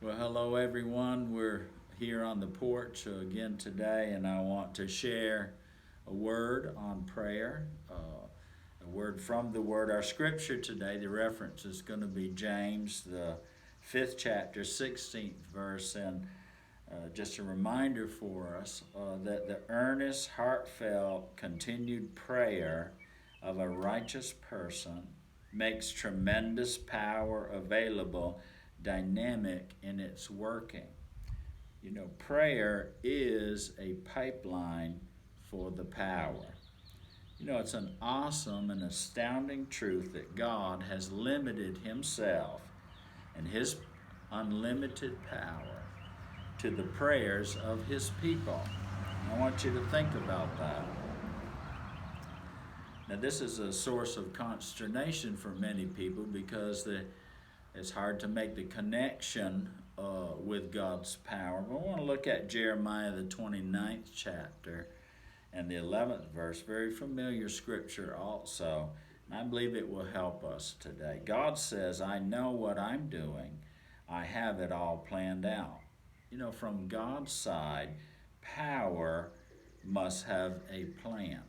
Well, hello everyone. We're here on the porch again today, and I want to share a word on prayer, a word from the Word. Our scripture today, the reference is going to be James, the 5th chapter, 16th verse, and just a reminder for us that the earnest, heartfelt, continued prayer of a righteous person makes tremendous power available, dynamic in its working. You know, prayer is a pipeline for the power. You know, it's an awesome and astounding truth that God has limited Himself and His unlimited power to the prayers of His people. I want you to think about that. Now, this is a source of consternation for many people because it's hard to make the connection with God's power. But I want to look at Jeremiah, the 29th chapter and the 11th verse. Very familiar scripture also. And I believe it will help us today. God says, I know what I'm doing. I have it all planned out. You know, from God's side, power must have a plan.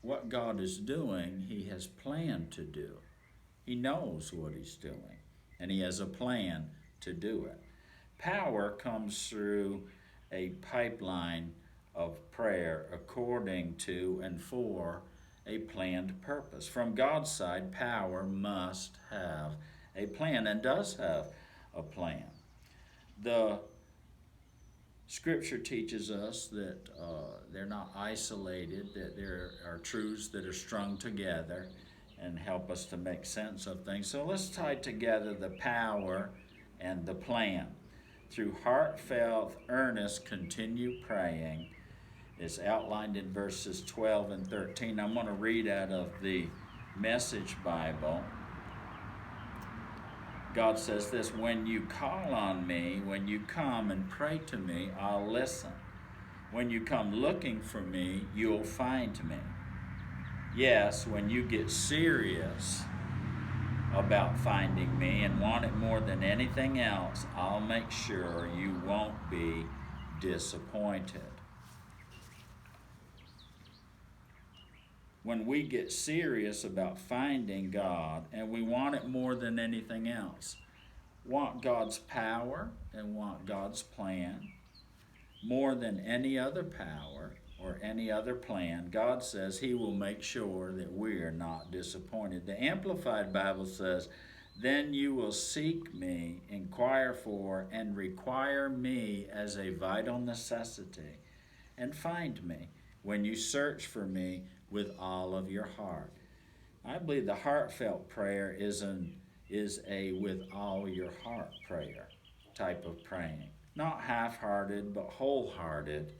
What God is doing, He has planned to do. He knows what He's doing, and He has a plan to do it. Power comes through a pipeline of prayer according to and for a planned purpose. From God's side, power must have a plan and does have a plan. The Scripture teaches us that they're not isolated, that there are truths that are strung together and help us to make sense of things. So let's tie together the power and the plan. Through heartfelt, earnest, continued praying, it's outlined in verses 12 and 13. I'm going to read out of the Message Bible. God says this, when you call on me, when you come and pray to me, I'll listen. When you come looking for me, you'll find me. Yes, when you get serious about finding me and want it more than anything else, I'll make sure you won't be disappointed. When we get serious about finding God and we want it more than anything else, want God's power and want God's plan more than any other power or any other plan, God says He will make sure that we're not disappointed. The Amplified Bible says, then you will seek me, inquire for, and require me as a vital necessity, and find me when you search for me with all of your heart. I believe the heartfelt prayer is a with all your heart prayer type of praying. Not half-hearted, but wholehearted.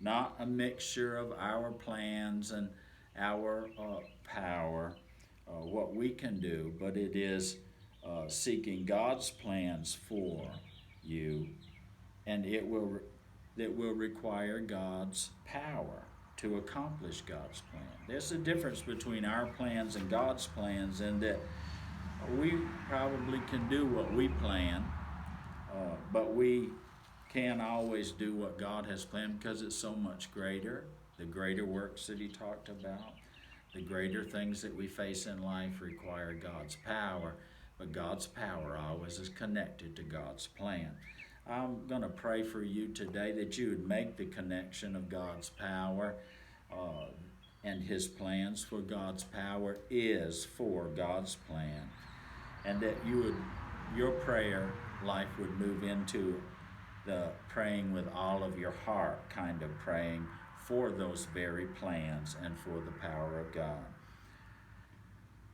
Not a mixture of our plans and our power, what we can do, but it is seeking God's plans for you, and it will require God's power to accomplish God's plan. There's a difference between our plans and God's plans, in that we probably can do what we plan, but we can't always do what God has planned because it's so much greater. The greater works that He talked about, the greater things that we face in life require God's power, but God's power always is connected to God's plan. I'm going to pray for you today that you would make the connection of God's power and His plans, for God's power is for God's plan, and that your prayer life would move into the praying with all of your heart kind of praying for those very plans and for the power of God.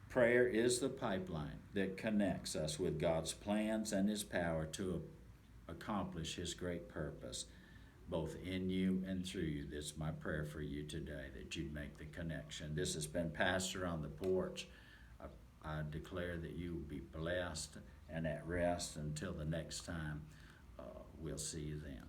Prayer is the pipeline that connects us with God's plans and His power to accomplish His great purpose, both in you and through you. This is my prayer for you today, that you'd make the connection. This has been Pastor on the Porch. I declare that you will be blessed and at rest until the next time. We'll see you then.